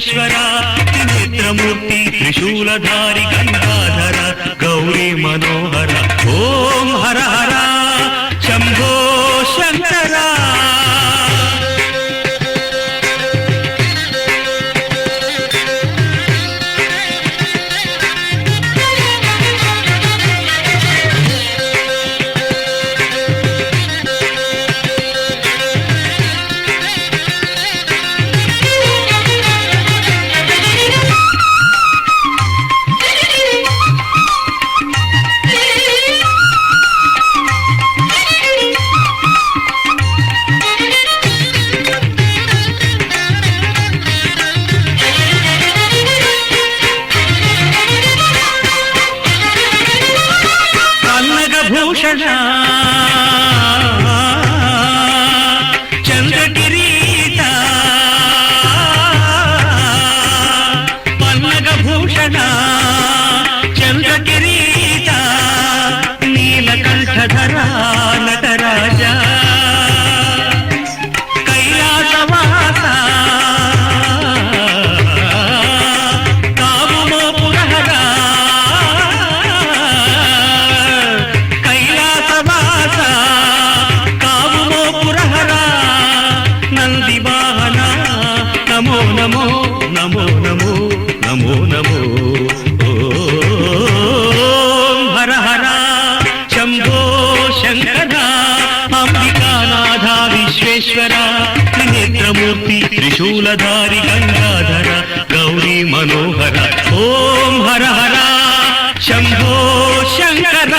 ವಿಶ್ವೇಶ್ವರ ತ್ರಿನೇತ್ರಮೂರ್ತಿ ತ್ರಿಶೂಲಧಾರಿ ಗಂಗಾಧರ ಗೌರಿ ಮನೋಹರ ಓಂ ಹರ ಹರ ಶಂಭೋ ಶಂಕರ. ಚಂದ್ರಕಿರೀಟ ಪನ್ನಗಭೂಷಣ ಚಂದ್ರಕಿರೀಟ ನೀಲಕಂಠಧರ ನಟರಾಜ ಕೈಲಾಸವಾಸ ಕಾವುಮೋ ಪುರಹರ ಕೈಲಾಸವಾಸ ಕಾವುಮೋ ಪುರಹರ ನಂದಿವಾಹನ ನಮೋ ನಮೋ ನಮೋ ನಮೋ ನಮೋ ನಮೋ ಓಂ ಹರ ಹರ ಶಂಭೋ ಶಂಕರ ಅಂಬಿಕಾನಾಥ ವಿಶ್ವೇಶ್ವರ ತ್ರಿನೇತ್ರಮೂರ್ತಿ ತ್ರಿಶೂಲಧಾರಿ ಗಂಗಾಧರ ಗೌರಿ ಮನೋಹರ ಓಂ ಹರ ಹರ ಶಂಭೋ ಶಂಕರ.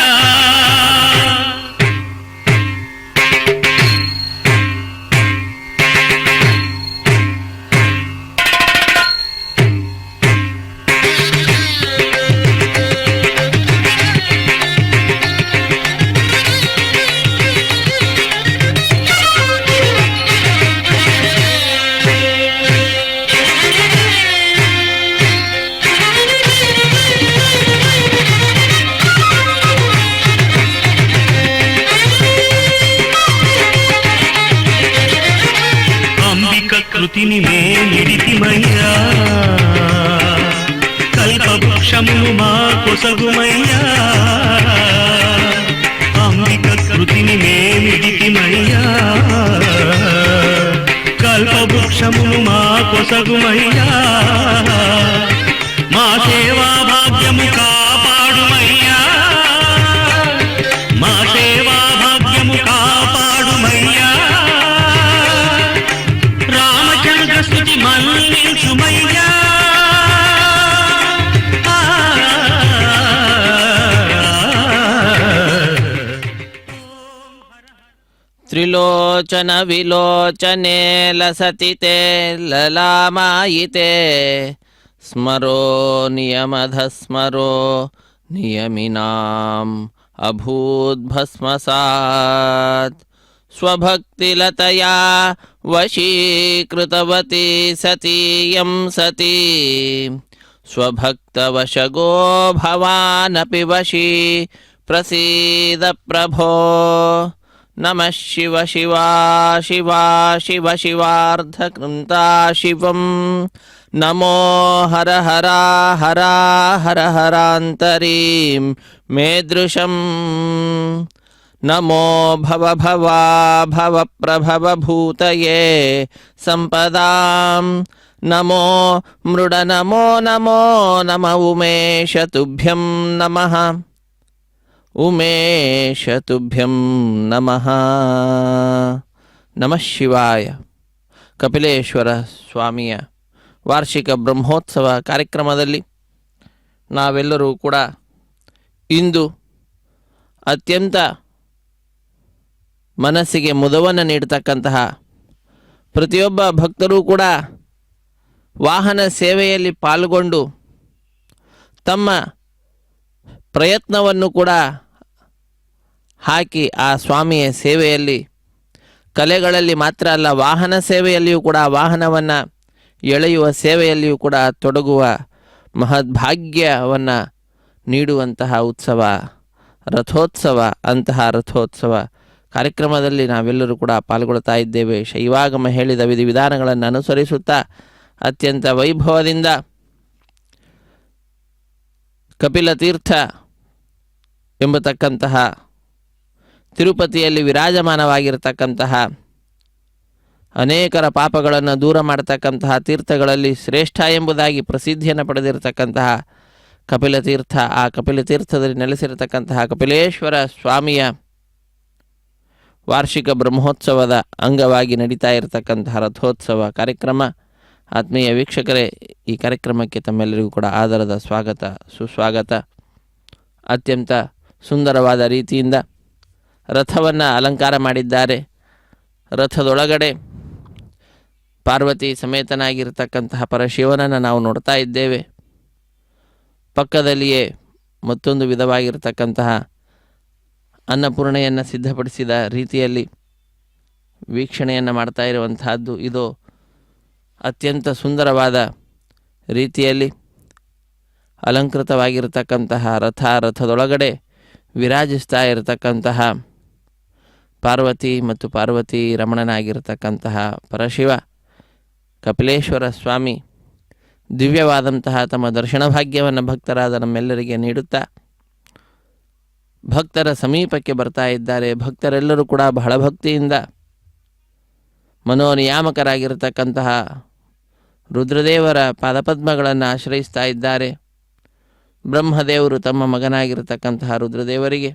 కృతిని మేలిడితిమయ్యా కల్పవృక్షమును మా కొసగుమయ్యా అంబిక కృతిని మేలిడితిమయ్యా కల్పవృక్షమును మా కొసగుమయ్యా మా సేవా భాగ్యము కాపాడుమయ్యా మా సేవా భాగ్యము కాపాడుమయ్యా రామచంద్ర స్తుతి మన్నించుమయ్యా త్రిలోచన విలోచనే లసతి తే లలామాయితే స్మరో నియమధస్మరో నియమినాం అభూద్భస్మసాత్ స్వభక్తిలతయా వశీకృతవతి సతీయం సతీ స్వభక్తవశగో భవానపి వశీ ప్రసీద ప్రభో. నమః శివ శివా శివా శివ శివార్ధకృంతా శివం నమో హర హరా హరా హర హరాంతరీం మేదృశం నమో భవ భవా భవ ప్రభవ భూతయే సంపదాం నమో మృడ నమో నమో నమ ఉమేష తుభ్యం నమః ఉమేష తుభ్యం నమః. ನಮಃ ಶಿವಾಯ. ಕಪಿಲೇಶ್ವರ ಸ್ವಾಮಿಯ ವಾರ್ಷಿಕ ಬ್ರಹ್ಮೋತ್ಸವ ಕಾರ್ಯಕ್ರಮದಲ್ಲಿ ನಾವೆಲ್ಲರೂ ಕೂಡ ಇಂದು ಅತ್ಯಂತ ಮನಸ್ಸಿಗೆ ಮುದವನ್ನು ನೀಡತಕ್ಕಂತಹ ಪ್ರತಿಯೊಬ್ಬ ಭಕ್ತರೂ ಕೂಡ ವಾಹನ ಸೇವೆಯಲ್ಲಿ ಪಾಲ್ಗೊಂಡು ತಮ್ಮ ಪ್ರಯತ್ನವನ್ನು ಕೂಡ ಹಾಕಿ ಆ ಸ್ವಾಮಿಯ ಸೇವೆಯಲ್ಲಿ ಕಲೆಗಳಲ್ಲಿ ಮಾತ್ರ ಅಲ್ಲ, ವಾಹನ ಸೇವೆಯಲ್ಲಿಯೂ ಕೂಡ ವಾಹನವನ್ನು ಎಳೆಯುವ ಸೇವೆಯಲ್ಲಿಯೂ ಕೂಡ ತೊಡಗುವ ಮಹದ್ಭಾಗ್ಯವನ್ನು ನೀಡುವಂತಹ ಉತ್ಸವ ರಥೋತ್ಸವ. ಅಂತಹ ರಥೋತ್ಸವ ಕಾರ್ಯಕ್ರಮದಲ್ಲಿ ನಾವೆಲ್ಲರೂ ಕೂಡ ಪಾಲ್ಗೊಳ್ತಾ ಇದ್ದೇವೆ. ಶೈವಾಗಮ ಹೇಳಿದ ವಿಧಿವಿಧಾನಗಳನ್ನು ಅನುಸರಿಸುತ್ತಾ ಅತ್ಯಂತ ವೈಭವದಿಂದ ಕಪಿಲತೀರ್ಥ ಎಂಬತಕ್ಕಂತಹ ತಿರುಪತಿಯಲ್ಲಿ ವಿರಾಜಮಾನವಾಗಿರತಕ್ಕಂತಹ ಅನೇಕರ ಪಾಪಗಳನ್ನು ದೂರ ಮಾಡತಕ್ಕಂತಹ ತೀರ್ಥಗಳಲ್ಲಿ ಶ್ರೇಷ್ಠ ಎಂಬುದಾಗಿ ಪ್ರಸಿದ್ಧಿಯನ್ನು ಪಡೆದಿರತಕ್ಕಂತಹ ಕಪಿಲತೀರ್ಥ, ಆ ಕಪಿಲತೀರ್ಥದಲ್ಲಿ ನೆಲೆಸಿರತಕ್ಕಂತಹ ಕಪಿಲೇಶ್ವರ ಸ್ವಾಮಿಯ ವಾರ್ಷಿಕ ಬ್ರಹ್ಮೋತ್ಸವದ ಅಂಗವಾಗಿ ನಡೀತಾ ಇರತಕ್ಕಂತಹ ರಥೋತ್ಸವ ಕಾರ್ಯಕ್ರಮ. ಆತ್ಮೀಯ ವೀಕ್ಷಕರೇ, ಈ ಕಾರ್ಯಕ್ರಮಕ್ಕೆ ತಮ್ಮೆಲ್ಲರಿಗೂ ಕೂಡ ಆದರದ ಸ್ವಾಗತ, ಸುಸ್ವಾಗತ. ಅತ್ಯಂತ ಸುಂದರವಾದ ರೀತಿಯಿಂದ ರಥವನ್ನು ಅಲಂಕಾರ ಮಾಡಿದ್ದಾರೆ. ರಥದೊಳಗಡೆ ಪಾರ್ವತಿ ಸಮೇತನಾಗಿರ್ತಕ್ಕಂತಹ ಪರಶಿವನನ್ನು ನಾವು ನೋಡ್ತಾ ಇದ್ದೇವೆ. ಪಕ್ಕದಲ್ಲಿಯೇ ಮತ್ತೊಂದು ವಿಧವಾಗಿರತಕ್ಕಂತಹ ಅನ್ನಪೂರ್ಣೆಯನ್ನು ಸಿದ್ಧಪಡಿಸಿದ ರೀತಿಯಲ್ಲಿ ವೀಕ್ಷಣೆಯನ್ನು ಮಾಡ್ತಾ ಇರುವಂತಹದ್ದು. ಇದು ಅತ್ಯಂತ ಸುಂದರವಾದ ರೀತಿಯಲ್ಲಿ ಅಲಂಕೃತವಾಗಿರತಕ್ಕಂತಹ ರಥದೊಳಗಡೆ ವಿರಾಜಿಸ್ತಾ ಇರತಕ್ಕಂತಹ ಪಾರ್ವತಿ ಮತ್ತು ಪಾರ್ವತಿ ರಮಣನಾಗಿರತಕ್ಕಂತಹ ಪರಶಿವ ಕಪಿಲೇಶ್ವರ ಸ್ವಾಮಿ ದಿವ್ಯವಾದಂತಹ ತಮ್ಮ ದರ್ಶನ ಭಾಗ್ಯವನ್ನು ಭಕ್ತರಾದ ನಮ್ಮೆಲ್ಲರಿಗೆ ನೀಡುತ್ತಾ ಭಕ್ತರ ಸಮೀಪಕ್ಕೆ ಬರ್ತಾ ಇದ್ದಾರೆ. ಭಕ್ತರೆಲ್ಲರೂ ಕೂಡ ಬಹಳ ಭಕ್ತಿಯಿಂದ ಮನೋನಿಯಾಮಕರಾಗಿರತಕ್ಕಂತಹ ರುದ್ರದೇವರ ಪಾದಪದ್ಮಗಳನ್ನು ಆಶ್ರಯಿಸ್ತಾ ಇದ್ದಾರೆ. ಬ್ರಹ್ಮದೇವರು ತಮ್ಮ ಮಗನಾಗಿರತಕ್ಕಂತಹ ರುದ್ರದೇವರಿಗೆ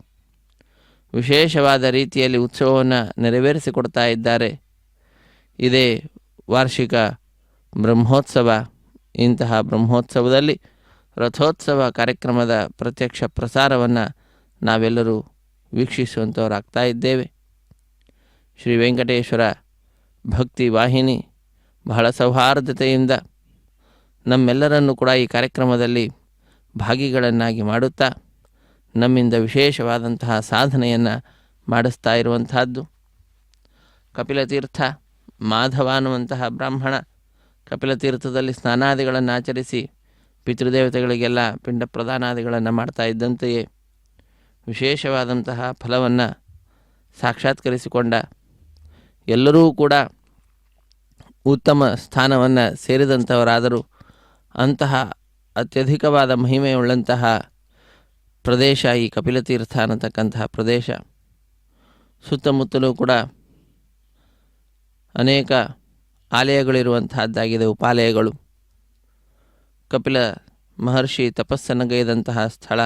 ವಿಶೇಷವಾದ ರೀತಿಯಲ್ಲಿ ಉತ್ಸವವನ್ನು ನೆರವೇರಿಸಿಕೊಡ್ತಾ ಇದ್ದಾರೆ. ಇದೇ ವಾರ್ಷಿಕ ಬ್ರಹ್ಮೋತ್ಸವ. ಇಂತಹ ಬ್ರಹ್ಮೋತ್ಸವದಲ್ಲಿ ರಥೋತ್ಸವ ಕಾರ್ಯಕ್ರಮದ ಪ್ರತ್ಯಕ್ಷ ಪ್ರಸಾರವನ್ನು ನಾವೆಲ್ಲರೂ ವೀಕ್ಷಿಸುವಂಥವರಾಗ್ತಾ ಇದ್ದೇವೆ. ಶ್ರೀ ವೆಂಕಟೇಶ್ವರ ಭಕ್ತಿ ವಾಹಿನಿ ಬಹಳ ಸೌಹಾರ್ದತೆಯಿಂದ ನಮ್ಮೆಲ್ಲರನ್ನು ಕೂಡ ಈ ಕಾರ್ಯಕ್ರಮದಲ್ಲಿ ಭಾಗಿಗಳನ್ನಾಗಿ ಮಾಡುತ್ತಾ ನಮ್ಮಿಂದ ವಿಶೇಷವಾದಂತಹ ಸಾಧನೆಯನ್ನು ಮಾಡಿಸ್ತಾ ಇರುವಂತಹದ್ದು. ಕಪಿಲತೀರ್ಥ ಮಾಧವ ಅನ್ನುವಂತಹ ಬ್ರಾಹ್ಮಣ ಕಪಿಲತೀರ್ಥದಲ್ಲಿ ಸ್ನಾನಾದಿಗಳನ್ನು ಆಚರಿಸಿ ಪಿತೃದೇವತೆಗಳಿಗೆಲ್ಲ ಪಿಂಡ ಪ್ರದಾನಾದಿಗಳನ್ನು ಮಾಡ್ತಾ ಇದ್ದಂತೆಯೇ ವಿಶೇಷವಾದಂತಹ ಫಲವನ್ನು ಸಾಕ್ಷಾತ್ಕರಿಸಿಕೊಂಡ ಎಲ್ಲರೂ ಕೂಡ ಉತ್ತಮ ಸ್ಥಾನವನ್ನು ಸೇರಿದಂಥವರಾದರೂ ಅಂತಹ ಅತ್ಯಧಿಕವಾದ ಮಹಿಮೆಯುಳ್ಳಂತಹ ಪ್ರದೇಶ ಈ ಕಪಿಲತೀರ್ಥ ಅನ್ನತಕ್ಕಂತಹ ಪ್ರದೇಶ. ಸುತ್ತಮುತ್ತಲೂ ಕೂಡ ಅನೇಕ ಆಲಯಗಳಿರುವಂತಹದ್ದಾಗಿದೆ, ಉಪಾಲಯಗಳು. ಕಪಿಲ ಮಹರ್ಷಿ ತಪಸ್ಸನ್ನಗೈದಂತಹ ಸ್ಥಳ,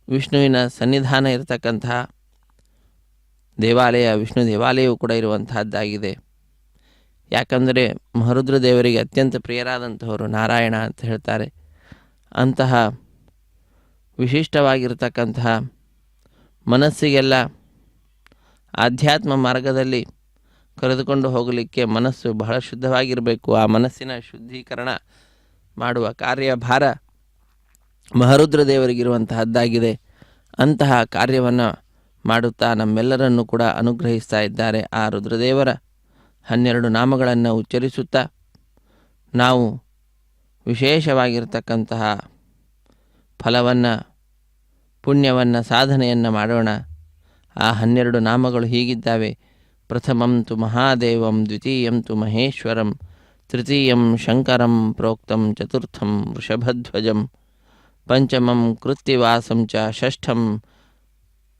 ವಿಷ್ಣುವಿನ ಸನ್ನಿಧಾನ ಇರತಕ್ಕಂತಹ ದೇವಾಲಯ, ವಿಷ್ಣು ದೇವಾಲಯವೂ ಕೂಡ ಇರುವಂತಹದ್ದಾಗಿದೆ. ಯಾಕಂದರೆ ಮಹರುದ್ರ ದೇವರಿಗೆ ಅತ್ಯಂತ ಪ್ರಿಯರಾದಂಥವರು ನಾರಾಯಣ ಅಂತ ಹೇಳ್ತಾರೆ. ಅಂತಹ ವಿಶಿಷ್ಟವಾಗಿರತಕ್ಕಂತಹ ಮನಸ್ಸಿಗೆಲ್ಲ ಆಧ್ಯಾತ್ಮ ಮಾರ್ಗದಲ್ಲಿ ಕರೆದುಕೊಂಡು ಹೋಗಲಿಕ್ಕೆ ಮನಸ್ಸು ಬಹಳ ಶುದ್ಧವಾಗಿರಬೇಕು. ಆ ಮನಸ್ಸಿನ ಶುದ್ಧೀಕರಣ ಮಾಡುವ ಕಾರ್ಯಭಾರ ಮಹರುದ್ರ ದೇವರಿಗಿರುವಂತಹದ್ದಾಗಿದೆ. ಅಂತಹ ಕಾರ್ಯವನ್ನು ಮಾಡುತ್ತಾ ನಮ್ಮೆಲ್ಲರನ್ನು ಕೂಡ ಅನುಗ್ರಹಿಸ್ತಾ ಇದ್ದಾರೆ. ಆ ರುದ್ರದೇವರ 12 ನಾಮಗಳನ್ನು ಉಚ್ಚರಿಸುತ್ತಾ ನಾವು ವಿಶೇಷವಾಗಿರ್ತಕ್ಕಂತಹ ಫಲವನ್ನು, ಪುಣ್ಯವನ್ನು, ಸಾಧನೆಯನ್ನು ಮಾಡೋಣ. ಆ 12 ನಾಮಗಳು ಹೀಗಿದ್ದಾವೆ. ಪ್ರಥಮಂ ತು ಮಹಾದೇವಂ, ದ್ವಿತೀಯಂ ತು ಮಹೇಶ್ವರಂ, ತೃತೀಯಂ ಶಂಕರಂ ಪ್ರೋಕ್ತಂ, ಚತುರ್ಥಂ ವೃಷಭಧ್ವಜಂ, ಪಂಚಮಂ ಕೃತ್ತಿವಾಸಂ ಚ, ಷಷ್ಠಂ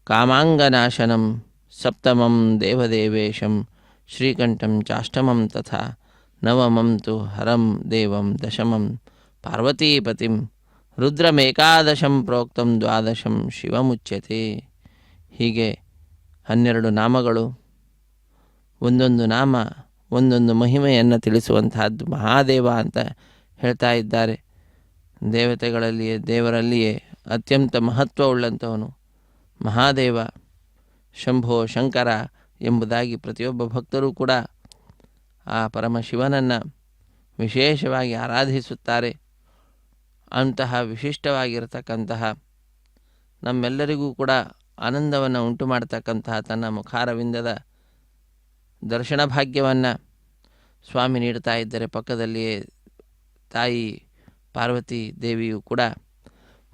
ಕಾಮಾಂಗನಾಶನಂ, ಸಪ್ತಮಂ ದೇವದೇವೇಶಂ ಶ್ರೀಕಂಠಂ ಚಾಷ್ಟಮಂ ತಥಾ, ನವಮಂ ತು ಹರಂ ದೇವಂ, ದಶಮಂ ಪಾರ್ವತೀಪತಿಂ, ರುದ್ರಮೇಕಾದಶಂ ಪ್ರೋಕ್ತಂ, ದ್ವಾದಶಂ ಶಿವಮುಚ್ಯತೆ. ಹೀಗೆ 12 ನಾಮಗಳು, ಒಂದೊಂದು ನಾಮ ಒಂದೊಂದು ಮಹಿಮೆಯನ್ನು ತಿಳಿಸುವಂತಹದ್ದು. ಮಹಾದೇವ ಅಂತ ಹೇಳ್ತಾ ಇದ್ದಾರೆ. ದೇವತೆಗಳಲ್ಲಿಯೇ ದೇವರಲ್ಲಿಯೇ ಅತ್ಯಂತ ಮಹತ್ವವುಳ್ಳಂಥವನು ಮಹಾದೇವ, ಶಂಭೋ ಶಂಕರ ಎಂಬುದಾಗಿ ಪ್ರತಿಯೊಬ್ಬ ಭಕ್ತರೂ ಕೂಡ ಆ ಪರಮಶಿವನನ್ನು ವಿಶೇಷವಾಗಿ ಆರಾಧಿಸುತ್ತಾರೆ. ಅಂತಹ ವಿಶಿಷ್ಟವಾಗಿರತಕ್ಕಂತಹ ನಮ್ಮೆಲ್ಲರಿಗೂ ಕೂಡ ಆನಂದವನ್ನು ಉಂಟು ಮಾಡತಕ್ಕಂತಹ ತನ್ನ ಮುಖಾರವಿಂದದ ದರ್ಶನ ಭಾಗ್ಯವನ್ನು ಸ್ವಾಮಿ ನೀಡ್ತಾ ಇದ್ದರೆ, ಪಕ್ಕದಲ್ಲಿಯೇ ತಾಯಿ ಪಾರ್ವತಿ ದೇವಿಯು ಕೂಡ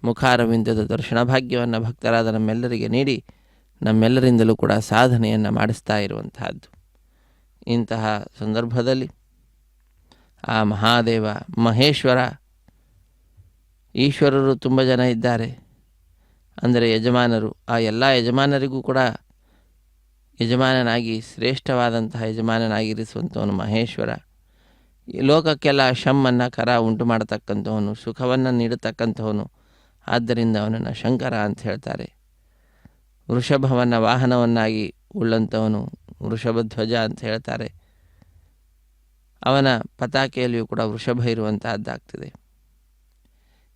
ಮುಖಾರವಿಂದದ ದರ್ಶನ ಭಾಗ್ಯವನ್ನು ಭಕ್ತರಾದ ನಮ್ಮೆಲ್ಲರಿಗೆ ನೀಡಿ ನಮ್ಮೆಲ್ಲರಿಂದಲೂ ಕೂಡ ಸಾಧನೆಯನ್ನು ಮಾಡಿಸ್ತಾ ಇರುವಂತಹದ್ದು. ಇಂತಹ ಸಂದರ್ಭದಲ್ಲಿ ಆ ಮಹಾದೇವ ಮಹೇಶ್ವರ, ಈಶ್ವರರು ತುಂಬ ಜನ ಇದ್ದಾರೆ, ಅಂದರೆ ಯಜಮಾನರು. ಆ ಎಲ್ಲ ಯಜಮಾನರಿಗೂ ಕೂಡ ಯಜಮಾನನಾಗಿ ಶ್ರೇಷ್ಠವಾದಂತಹ ಯಜಮಾನನಾಗಿರಿಸುವಂಥವನು ಮಹೇಶ್ವರ. ಈ ಲೋಕಕ್ಕೆಲ್ಲ ಶಮ್ಮನ್ನು ಕರ ಉಂಟು ಮಾಡತಕ್ಕಂಥವನು, ಸುಖವನ್ನು ನೀಡತಕ್ಕಂಥವನು. ಆದ್ದರಿಂದ ಅವನನ್ನು ಶಂಕರ ಅಂತ ಹೇಳ್ತಾರೆ. ವೃಷಭವನ್ನು ವಾಹನವನ್ನಾಗಿ ಉಳ್ಳಂಥವನು ವೃಷಭಧ್ವಜ ಅಂತ ಹೇಳ್ತಾರೆ. ಅವನ ಪತಾಕೆಯಲ್ಲಿಯೂ ಕೂಡ ವೃಷಭ ಇರುವಂತಹದ್ದಾಗ್ತದೆ.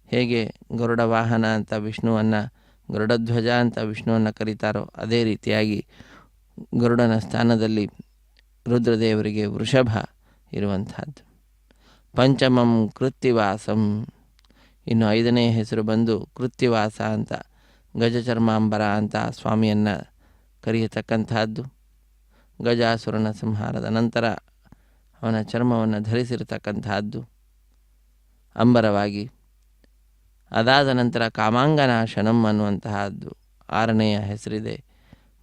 ಹೇಗೆ ಗರುಡ ವಾಹನ ಅಂತ ವಿಷ್ಣುವನ್ನು, ಗರುಡಧ್ವಜ ಅಂತ ವಿಷ್ಣುವನ್ನು ಕರೀತಾರೋ, ಅದೇ ರೀತಿಯಾಗಿ ಗರುಡನ ಸ್ಥಾನದಲ್ಲಿ ರುದ್ರದೇವರಿಗೆ ವೃಷಭ ಇರುವಂತಹದ್ದು. ಪಂಚಮಂ ಕೃತ್ತಿವಾಸಂ, ಇನ್ನು 5ನೇ ಹೆಸರು ಬಂದು ಕೃತ್ತಿವಾಸ ಅಂತ, ಗಜಚರ್ಮಾಂಬರ ಅಂತ ಸ್ವಾಮಿಯನ್ನು ಕರೆಯತಕ್ಕಂತಹದ್ದು. ಗಜಾಸುರನ ಸಂಹಾರದ ನಂತರ ಅವನ ಚರ್ಮವನ್ನು ಧರಿಸಿರತಕ್ಕಂತಹದ್ದು ಅಂಬರವಾಗಿ. ಅದಾದ ನಂತರ ಕಾಮಾಂಗನಾಶನಂ ಅನ್ನುವಂತಹದ್ದು 6ನೆಯ ಹೆಸರಿದೆ.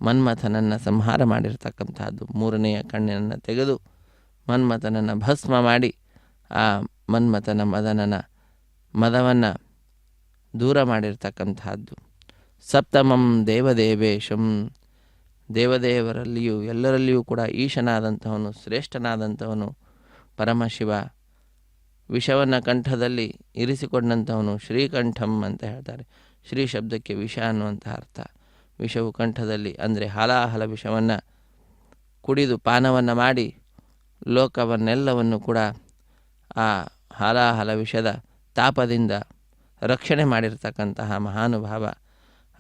ಮನ್ಮಥನನ್ನು ಸಂಹಾರ ಮಾಡಿರ್ತಕ್ಕಂತಹದ್ದು. 3ನೆಯ ಕಣ್ಣಿನನ್ನು ತೆಗೆದು ಮನ್ಮಥನನ್ನು ಭಸ್ಮ ಮಾಡಿ ಆ ಮನ್ಮಥನ ಮದವನ್ನು ದೂರ ಮಾಡಿರ್ತಕ್ಕಂತಹದ್ದು. ಸಪ್ತಮಂ ದೇವದೇವೇಶಂ, ದೇವದೇವರಲ್ಲಿಯೂ ಎಲ್ಲರಲ್ಲಿಯೂ ಕೂಡ ಈಶನಾದಂಥವನು, ಶ್ರೇಷ್ಠನಾದಂಥವನು ಪರಮಶಿವ. ವಿಷವನ್ನು ಕಂಠದಲ್ಲಿ ಇರಿಸಿಕೊಂಡಂಥವನು ಶ್ರೀಕಂಠಂ ಅಂತ ಹೇಳ್ತಾರೆ. ಶ್ರೀ ಶಬ್ದಕ್ಕೆ ವಿಷ ಅನ್ನುವಂಥ ಅರ್ಥ. ವಿಷವು ಕಂಠದಲ್ಲಿ, ಅಂದರೆ ಹಾಲಾಹಲ ವಿಷವನ್ನು ಕುಡಿದು ಪಾನವನ್ನು ಮಾಡಿ ಲೋಕವನ್ನೆಲ್ಲವನ್ನು ಕೂಡ ಆ ಹಾಲಾಹಲ ವಿಷದ ತಾಪದಿಂದ ರಕ್ಷಣೆ ಮಾಡಿರ್ತಕ್ಕಂತಹ ಮಹಾನುಭಾವ.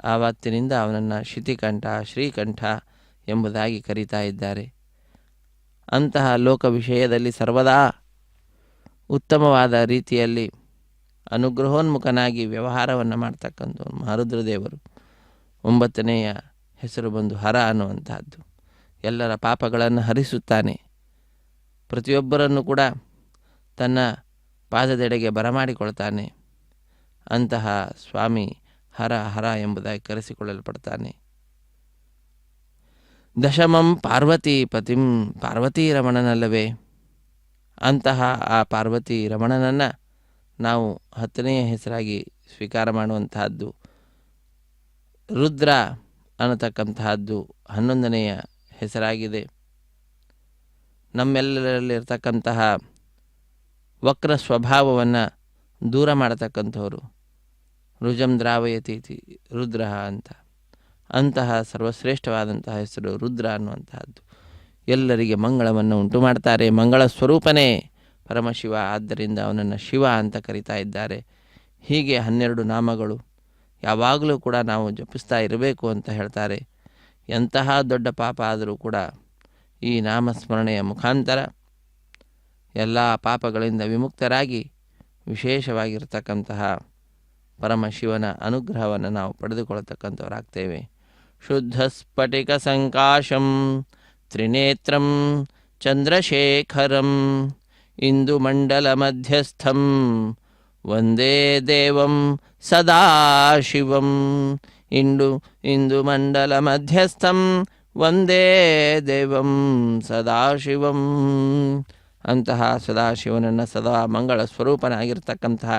ಆವತ್ತಿನಿಂದ ಅವನನ್ನು ಶಿತಿಕಂಠ, ಶ್ರೀಕಂಠ ಎಂಬುದಾಗಿ ಕರೀತಾ ಇದ್ದಾರೆ. ಅಂತಹ ಲೋಕ ವಿಷಯದಲ್ಲಿ ಸರ್ವದಾ ಉತ್ತಮವಾದ ರೀತಿಯಲ್ಲಿ ಅನುಗ್ರಹೋನ್ಮುಖನಾಗಿ ವ್ಯವಹಾರವನ್ನು ಮಾಡ್ತಕ್ಕಂಥವನು ಮಹಾರುದ್ರದೇವರು. 9ನೆಯ ಹೆಸರು ಬಂದು ಹರ ಅನ್ನುವಂತಹದ್ದು. ಎಲ್ಲರ ಪಾಪಗಳನ್ನು ಹರಿಸುತ್ತಾನೆ. ಪ್ರತಿಯೊಬ್ಬರನ್ನು ಕೂಡ ತನ್ನ ಪಾದದೆಡೆಗೆ ಬರಮಾಡಿಕೊಳ್ತಾನೆ. ಅಂತಹ ಸ್ವಾಮಿ ಹರ ಹರ ಎಂಬುದಾಗಿ ಕರೆಸಿಕೊಳ್ಳಲ್ಪಡ್ತಾನೆ. ದಶಮಂ ಪಾರ್ವತೀಪತಿಂ, ಪಾರ್ವತೀ ರಮಣನಲ್ಲವೇ? ಅಂತಹ ಆ ಪಾರ್ವತಿ ರಮಣನನ್ನು ನಾವು 10ನೆಯ ಹೆಸರಾಗಿ ಸ್ವೀಕಾರ ಮಾಡುವಂತಹದ್ದು. ರುದ್ರ ಅನ್ನತಕ್ಕಂತಹದ್ದು 11ನೆಯ ಹೆಸರಾಗಿದೆ. ನಮ್ಮೆಲ್ಲರಲ್ಲಿರ್ತಕ್ಕಂತಹ ವಕ್ರ ಸ್ವಭಾವವನ್ನು ದೂರ ಮಾಡತಕ್ಕಂಥವರು. ರುಜಂ ದ್ರಾವಯತೀತಿ ರುದ್ರ ಅಂತ, ಅಂತಹ ಸರ್ವಶ್ರೇಷ್ಠವಾದಂತಹ ಹೆಸರು ರುದ್ರ ಅನ್ನುವಂತಹದ್ದು. ಎಲ್ಲರಿಗೆ ಮಂಗಳವನ್ನು ಉಂಟು ಮಾಡ್ತಾರೆ. ಮಂಗಳ ಸ್ವರೂಪನೇ ಪರಮಶಿವ, ಆದ್ದರಿಂದ ಅವನನ್ನು ಶಿವ ಅಂತ ಕರೀತಾ ಇದ್ದಾರೆ. ಹೀಗೆ 12 ನಾಮಗಳು ಯಾವಾಗಲೂ ಕೂಡ ನಾವು ಜಪಿಸ್ತಾ ಇರಬೇಕು ಅಂತ ಹೇಳ್ತಾರೆ. ಎಂತಹ ದೊಡ್ಡ ಪಾಪ ಆದರೂ ಕೂಡ ಈ ನಾಮಸ್ಮರಣೆಯ ಮುಖಾಂತರ ಎಲ್ಲ ಪಾಪಗಳಿಂದ ವಿಮುಕ್ತರಾಗಿ ವಿಶೇಷವಾಗಿರ್ತಕ್ಕಂತಹ ಪರಮಶಿವನ ಅನುಗ್ರಹವನ್ನು ನಾವು ಪಡೆದುಕೊಳ್ಳತಕ್ಕಂಥವರಾಗ್ತೇವೆ. ಶುದ್ಧ ಸ್ಫಟಿಕ ಸಂಕಾಶಂ ತ್ರಿನೇತ್ರಂ ಚಂದ್ರಶೇಖರಂ ಇಂದುಮಂಡಲ ಮಧ್ಯಸ್ಥಂ ವಂದೇ ದೇವಂ ಸದಾಶಿವಂ. ಇಂದುಮಂಡಲ ಮಧ್ಯಸ್ಥಂ ವಂದೇ ದೇವಂ ಸದಾಶಿವಂ. ಅಂತಹ ಸದಾಶಿವನನ್ನು ಸದಾ ಮಂಗಳ ಸ್ವರೂಪನಾಗಿರ್ತಕ್ಕಂತಹ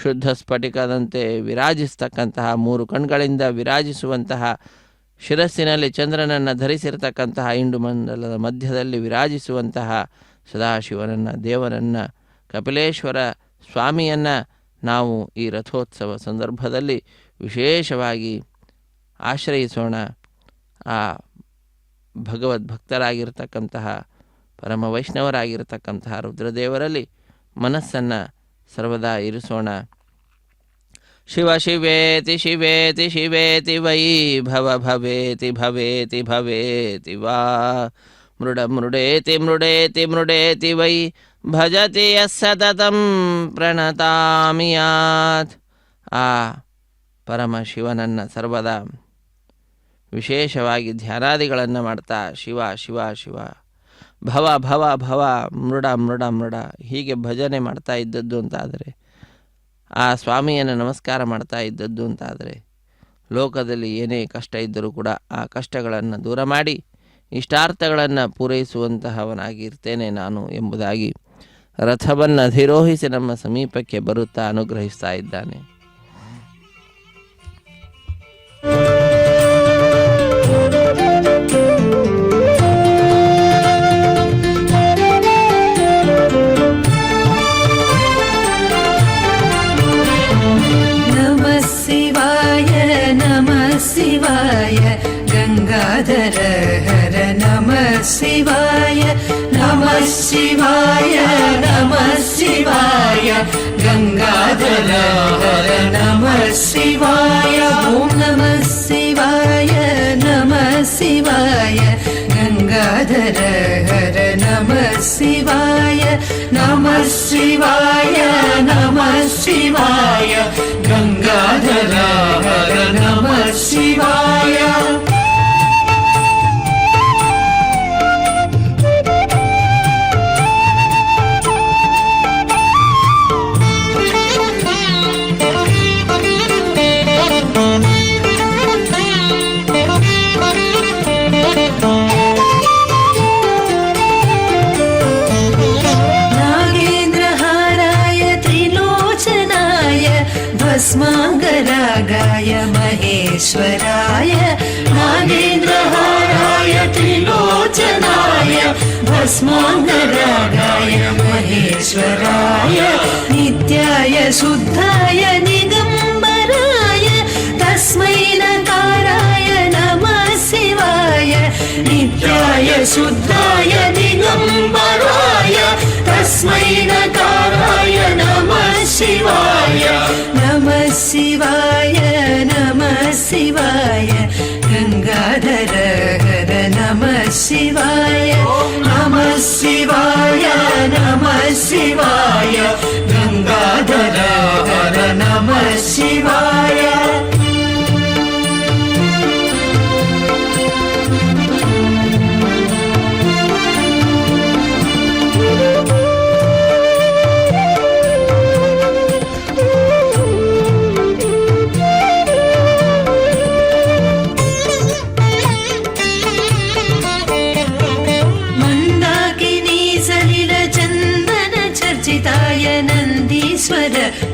ಶುದ್ಧ ಸ್ಫಟಿಕದಂತೆ ವಿರಾಜಿಸ್ತಕ್ಕಂತಹ 3 ಕಣ್ಗಳಿಂದ ವಿರಾಜಿಸುವಂತಹ ಶಿರಸ್ಸಿನಲ್ಲಿ ಚಂದ್ರನನ್ನು ಧರಿಸಿರ್ತಕ್ಕಂತಹ ಇಂಡುಮಂಡಲದ ಮಧ್ಯದಲ್ಲಿ ವಿರಾಜಿಸುವಂತಹ ಸದಾಶಿವನನ್ನು, ದೇವರನ್ನು, ಕಪಿಲೇಶ್ವರ ಸ್ವಾಮಿಯನ್ನು ನಾವು ಈ ರಥೋತ್ಸವ ಸಂದರ್ಭದಲ್ಲಿ ವಿಶೇಷವಾಗಿ ಆಶ್ರಯಿಸೋಣ. ಆ ಭಗವದ್ಭಕ್ತರಾಗಿರ್ತಕ್ಕಂತಹ ಪರಮ ವೈಷ್ಣವರಾಗಿರ್ತಕ್ಕಂತಹ ರುದ್ರದೇವರಲ್ಲಿ ಮನಸ್ಸನ್ನು ಸರ್ವದಾ ಇರಿಸೋಣ. ಶಿವ ಶಿವೇತಿ ಶಿವೇತಿ ಶಿವೇತಿ ವೈ ಭವ ಭವೇತಿ ಭವೇತಿ ಭವೇತಿ ವಾ ಮೃಡ ಮೃಡೇತಿ ಮೃಡೇತಿ ಮೃಡೇತಿ ವೈ ಭಜತಿ ಸತತಂ ಪ್ರಣತಾಮಿಯಾತ್. ಆ ಪರಮಶಿವನನ್ನು ಸರ್ವದಾ ವಿಶೇಷವಾಗಿ ಧ್ಯಾನಾದಿಗಳನ್ನು ಮಾಡ್ತಾ ಶಿವ ಶಿವ ಶಿವ, ಭವ ಭವ ಭವ, ಮೃಡ ಮೃಡ ಮೃಡ ಹೀಗೆ ಭಜನೆ ಮಾಡ್ತಾ ಇದ್ದದ್ದು ಅಂತಾದರೆ, ಆ ಸ್ವಾಮಿಯನ್ನು ನಮಸ್ಕಾರ ಮಾಡ್ತಾ ಇದ್ದದ್ದು ಅಂತಾದರೆ, ಲೋಕದಲ್ಲಿ ಏನೇ ಕಷ್ಟ ಇದ್ದರೂ ಕೂಡ ಆ ಕಷ್ಟಗಳನ್ನು ದೂರ ಮಾಡಿ ಇಷ್ಟಾರ್ಥಗಳನ್ನು ಪೂರೈಸುವಂತಹವನಾಗಿರ್ತೇನೆ ನಾನು ಎಂಬುದಾಗಿ ರಥವನ್ನು ಅಧಿರೋಹಿಸಿ ನಮ್ಮ ಸಮೀಪಕ್ಕೆ ಬರುತ್ತಾ ಅನುಗ್ರಹಿಸ್ತಾ ಇದ್ದಾನೆ. ಶಿವಾಯ ಗಂಗಾಧರ ಹರ ನಮಃ ಶಿವಾಯ ನಮಃ ಶಿವಾಯ ನಮಃ ಶಿವಾಯ ಗಂಗಾಧರ ಹರ ನಮಃ ಶಿವಾಯ ಓಂ ನಮಃ ಶಿವಾಯ ನಮಃ ಶಿವಾಯ ಗಂಗಾಧರ ಹರ ನಮಃ ಶಿವಾಯ ನಮಃ ಶಿವಾಯ ನಮಃ ಶಿವಾಯ ಗಂಗಾಧರ ಹರ ನಮಃ ಶಿವಾಯ. भस्माङ्गरागाय महेश्वराय नागेन्द्रहाराय त्रिलोचनाय भस्माङ्गरागाय महेश्वराय नित्याय शुद्धाय दिगम्बराय तस्मै नकाराय नमः शिवाय नित्याय शुद्धाय दिगम्बराय तस्मै नकाराय नमः शिवाय नमः शिवाय नमः शिवाय गंगाधर हर नमः शिवाय नमः शिवाय नमः शिवाय गंगाधर हर नमः शिवाय.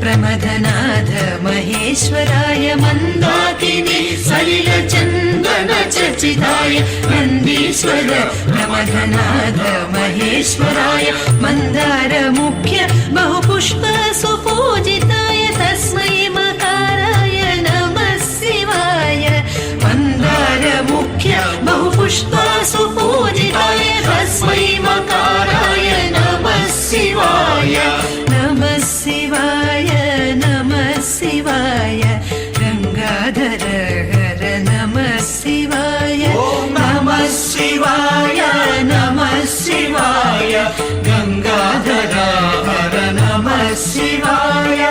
प्रमथनाथ महेश्वराय मन्दाकिनी सलिलचन्दन चर्चिताय नन्दीश्वर प्रमथनाथ महेश्वराय मन्दार मुख्य बहुपुष्प सुपूजिताय तस्मै मकाराय नमः शिवाय मन्दार मुख्य बहुपुष्प सुपूजिताय तस्मै मकाराय नमः शिवाय नमः शिवाय नमः शिवाय गंगाधर हर नमः शिवाय नमः शिवाय नमः शिवाय गंगाधर हर नमः शिवाय.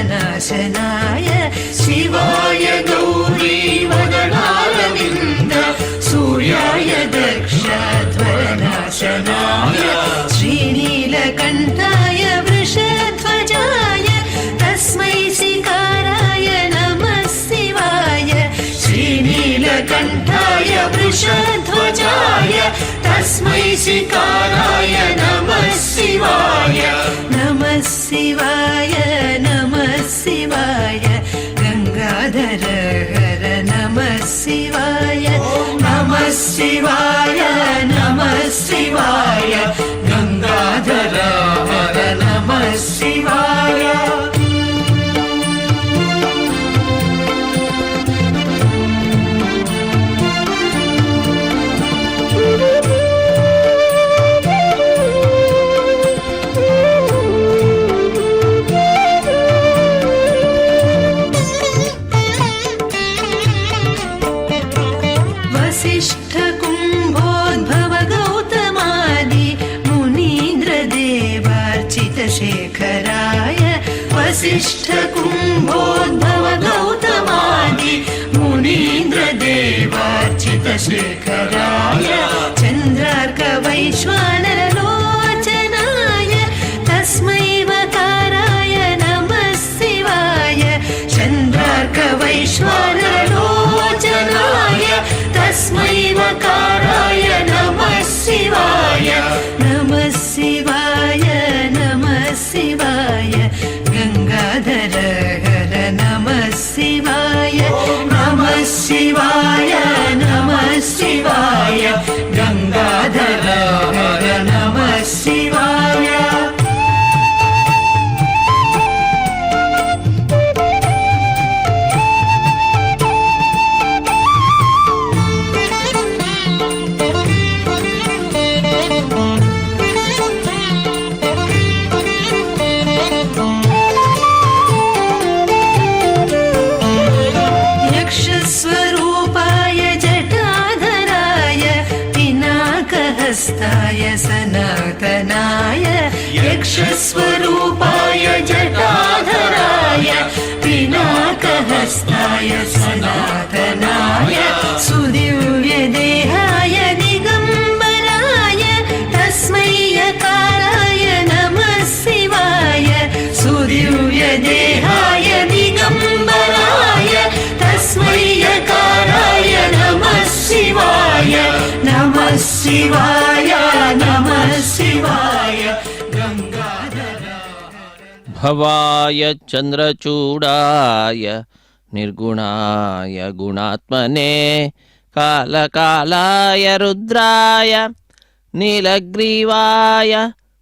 नाशनाय शिवाय गौरी वदनारविन्द सूर्याय दक्षध्वरनाशनाय श्रीनीलकण्ठाय वृषध्वजाय तस्मै शिकाराय नमः शिवाय श्रीनीलकण्ठाय वृषध्वजाय तस्मै शिकाराय नमः शिवाय नमः शिवाय नमः शिवाय गंगाधर हर नमः शिवाय नमः शिवाय नमः शिवाय गंगाधर हर नमः शिवाय. वसिष्ठ कुम्भोद्भव गौतमादि मुनीन्द्र देवार्चित शेखराय चन्द्रार्क वैश्वानर लोचनाय तस्मै वकाराय नमः शिवाय चन्द्रार्क वैश्वानर लोचनाय तस्मै वकाराय नमः शिवाय नमः शिवाय नमः शिवाय गंगाधर हर नमः शिवाय नमः शिवाय नमः शिवाय गंगाधर हर नमः शिवाय यक्षस्वरूपाय जटाधराय पिनाकहस्ताय सनातनाय यक्षस्वरूपाय जटाधराय पिनाकहस्ताय सनातनाय सुदिव्यदेहाय दिगम्बराय तस्मै यकाराय नमः शिवाय सुदिव्यदेहाय दिगम्बराय तस्मै यकाराय नमः शिवाय नमः शिवाय नमः शिवाय गंगाधर भवाय चन्द्रचूडाय निर्गुणाय गुणात्मने कालकालाय रुद्राय नीलग्रीवाय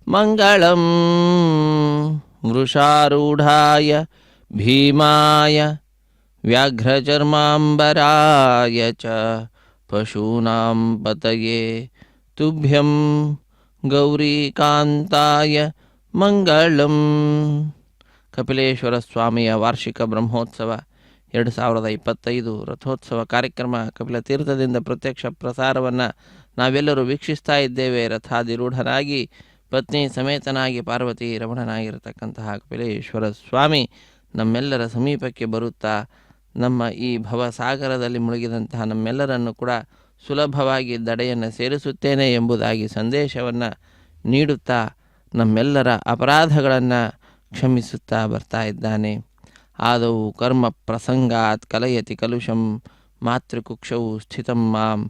मङ्गलम् वृषारूढाय भीमाय व्याघ्रचर्माम्बराय च पशूनां पतये तुभ्यं ಗೌರಿಕಾಂತಾಯ ಮಂಗಳಂ. ಕಪಿಲೇಶ್ವರ ಸ್ವಾಮಿಯ ವಾರ್ಷಿಕ ಬ್ರಹ್ಮೋತ್ಸವ 2025 ರಥೋತ್ಸವ ಕಾರ್ಯಕ್ರಮ ಕಪಿಲ ತೀರ್ಥದಿಂದ ಪ್ರತ್ಯಕ್ಷ ಪ್ರಸಾರವನ್ನು ನಾವೆಲ್ಲರೂ ವೀಕ್ಷಿಸ್ತಾ ಇದ್ದೇವೆ. ರಥಾಧಿರೂಢನಾಗಿ ಪತ್ನಿ ಸಮೇತನಾಗಿ ಪಾರ್ವತಿ ರಮಣನಾಗಿರತಕ್ಕಂತಹ ಕಪಿಲೇಶ್ವರ ಸ್ವಾಮಿ ನಮ್ಮೆಲ್ಲರ ಸಮೀಪಕ್ಕೆ ಬರುತ್ತಾ ನಮ್ಮ ಈ ಭವಸಾಗರದಲ್ಲಿ ಮುಳುಗಿದಂತಹ ನಮ್ಮೆಲ್ಲರನ್ನು ಕೂಡ ಸುಲಭವಾಗಿ ದಡೆಯನ್ನು ಸೇರಿಸುತ್ತೇನೆ ಎಂಬುದಾಗಿ ಸಂದೇಶವನ್ನು ನೀಡುತ್ತಾ ನಮ್ಮೆಲ್ಲರ ಅಪರಾಧಗಳನ್ನು ಕ್ಷಮಿಸುತ್ತಾ ಬರ್ತಾ ಇದ್ದಾನೆ. ಆದವು ಕರ್ಮ ಪ್ರಸಂಗಾತ್ ಕಲಯತಿ ಕಲುಷಂ ಮಾತೃಕುಕ್ಷೌ ಸ್ಥಿತಂ ಮಾಂ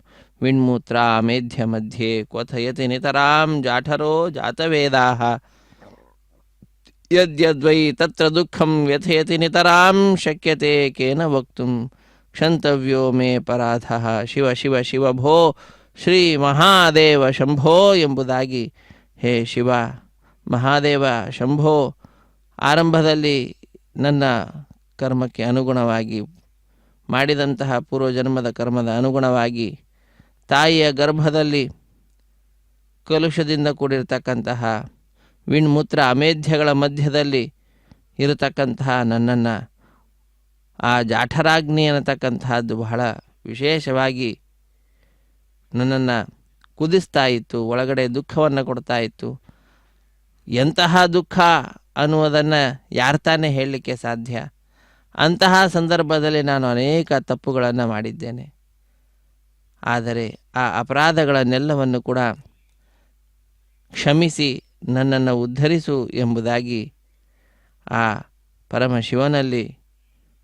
ವಿಣ್ಮೂತ್ರ ಮೇಧ್ಯ ಮಧ್ಯೆ ಕ್ವಥಯತಿ ನಿತರಾಂ ಜಾಠರೋ ಜಾತವೇದಾಃ ಯದ್ಯದ್ವೈ ತತ್ರ ದುಃಖಂ ವ್ಯಥಯತಿ ನಿತರಾಂ ಶಕ್ಯತೆ ಕೇನ ವಕ್ತುಂ ಕ್ಷಂತವ್ಯೋ ಮೇ ಪರಾಧಃ ಶಿವ ಶಿವ ಶಿವ ಭೋ ಶ್ರೀ ಮಹಾದೇವ ಶಂಭೋ ಎಂಬುದಾಗಿ, ಹೇ ಶಿವ ಮಹಾದೇವ ಶಂಭೋ, ಆರಂಭದಲ್ಲಿ ನನ್ನ ಕರ್ಮಕ್ಕೆ ಅನುಗುಣವಾಗಿ ಮಾಡಿದಂತಹ ಪೂರ್ವಜನ್ಮದ ಕರ್ಮದ ಅನುಗುಣವಾಗಿ ತಾಯಿಯ ಗರ್ಭದಲ್ಲಿ ಕಲುಷದಿಂದ ಕೂಡಿರತಕ್ಕಂತಹ ವಿಣ್ಮೂತ್ರ ಅಮೇಧ್ಯಗಳ ಮಧ್ಯದಲ್ಲಿ ಇರತಕ್ಕಂತಹ ನನ್ನನ್ನು ಆ ಜಾಠರಾಗ್ನಿ ಅನ್ನತಕ್ಕಂತಹದ್ದು ಬಹಳ ವಿಶೇಷವಾಗಿ ನನ್ನನ್ನು ಕುದಿಸ್ತಾ ಇತ್ತು, ಒಳಗಡೆ ದುಃಖವನ್ನು ಕೊಡ್ತಾ ಇತ್ತು. ಎಂತಹ ದುಃಖ ಅನ್ನುವುದನ್ನು ಯಾರು ತಾನೇ ಹೇಳಲಿಕ್ಕೆ ಸಾಧ್ಯ? ಅಂತಹ ಸಂದರ್ಭದಲ್ಲಿ ನಾನು ಅನೇಕ ತಪ್ಪುಗಳನ್ನು ಮಾಡಿದ್ದೇನೆ. ಆದರೆ ಆ ಅಪರಾಧಗಳನ್ನೆಲ್ಲವನ್ನು ಕೂಡ ಕ್ಷಮಿಸಿ ನನ್ನನ್ನು ಉದ್ಧರಿಸು ಎಂಬುದಾಗಿ ಆ ಪರಮಶಿವನಲ್ಲಿ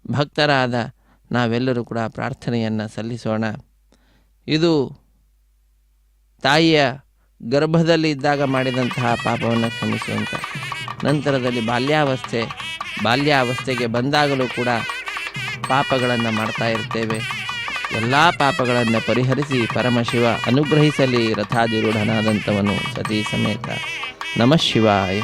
ಭಕ್ತರಾದ ನಾವೆಲ್ಲರೂ ಕೂಡ ಪ್ರಾರ್ಥನೆಯನ್ನು ಸಲ್ಲಿಸೋಣ. ಇದು ತಾಯಿಯ ಗರ್ಭದಲ್ಲಿ ಇದ್ದಾಗ ಮಾಡಿದಂತಹ ಪಾಪವನ್ನು ಕ್ಷಮಿಸುವಂಥ, ನಂತರದಲ್ಲಿ ಬಾಲ್ಯಾವಸ್ಥೆಗೆ ಬಂದಾಗಲೂ ಕೂಡ ಪಾಪಗಳನ್ನು ಮಾಡ್ತಾ ಇರ್ತೇವೆ. ಎಲ್ಲ ಪಾಪಗಳನ್ನು ಪರಿಹರಿಸಿ ಪರಮಶಿವ ಅನುಗ್ರಹಿಸಲಿ ರಥಾಧಿರೂಢನಾದಂಥವನು ಸತೀ ಸಮೇತ. ನಮಃ ಶಿವಾಯ.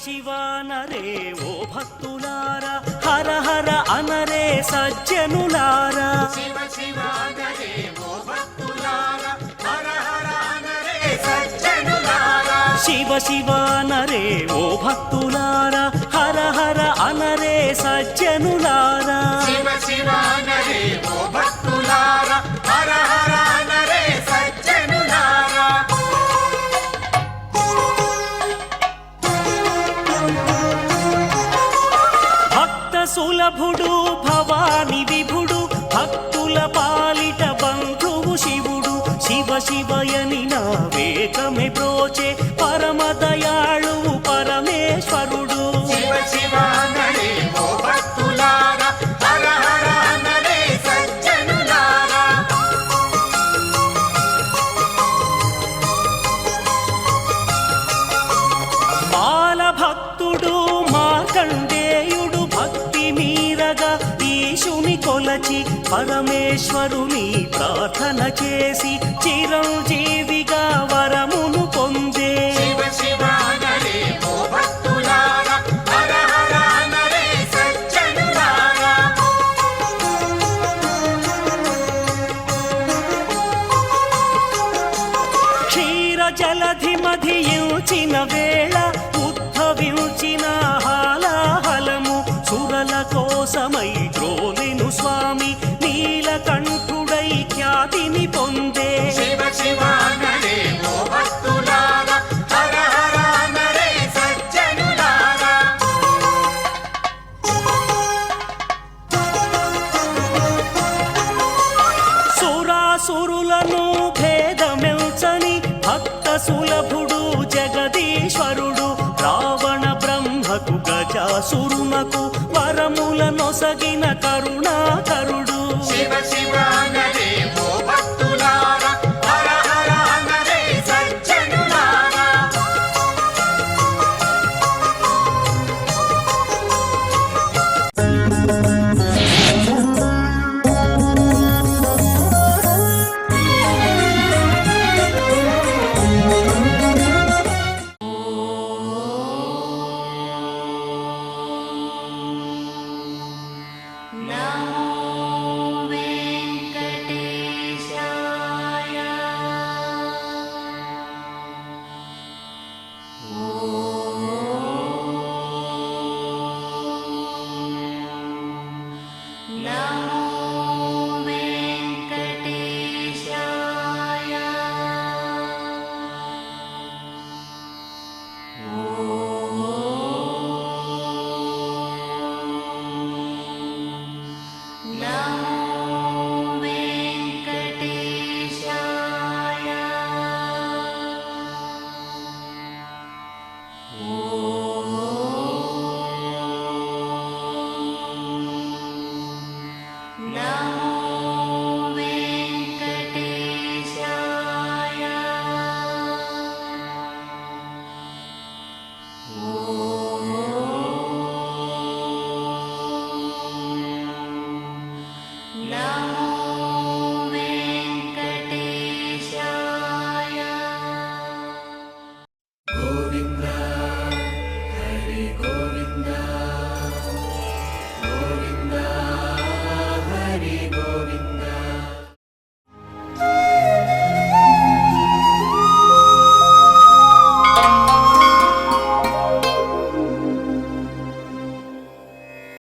శివానరే ఓ భక్తులారా, హర హర అనరే సజ్జనులారా. శివ శివానరే ఓ భక్తులారా, హర హర అనరే సజ్జనులారా. శివ శివానరే ఓ భక్తులారా, హర హర అనరే సజ్జనులారా. శివ శివానరే ఓ భక్తులారా, హర హర అనరే శివయని నా వేగమే బ్రోచే పరమ దయాళువు పరమేశ్వరుడు. శివ శివ అనరే ఓ భక్తులారా, హర హర అనరే సజ్జనులారా. బాలభక్తుడు మార్కండేయుడు భక్తి మీరగా ఈశుని కొలచి పరమేశ్వరుని ప్రార్థన చేసి చిరంజీవిగా వరమును పొందే. శివ శివ అనరే ఓ భక్తులారా, హర హర అనరే సజ్జనులారా. క్షీర జలధి మధియించిన వేళ ఉద్భవించిన హాలాహలము సురల కోసమై ద్రోణిను స్వామి నీలకంఠుడై ఖ్యాతిని పొందే. శివ శివ అనరే ఓ భక్తులారా, హర హర అనరే సజ్జనులారా. సురాసురులను భేదమెల్చని భక్త సులభుడు జగదీశ్వరుడు రావణ బ్రహ్మకు గజాసురునకు వరముల నొసగిన కరుణాకరుడు. శివ శివ అనరే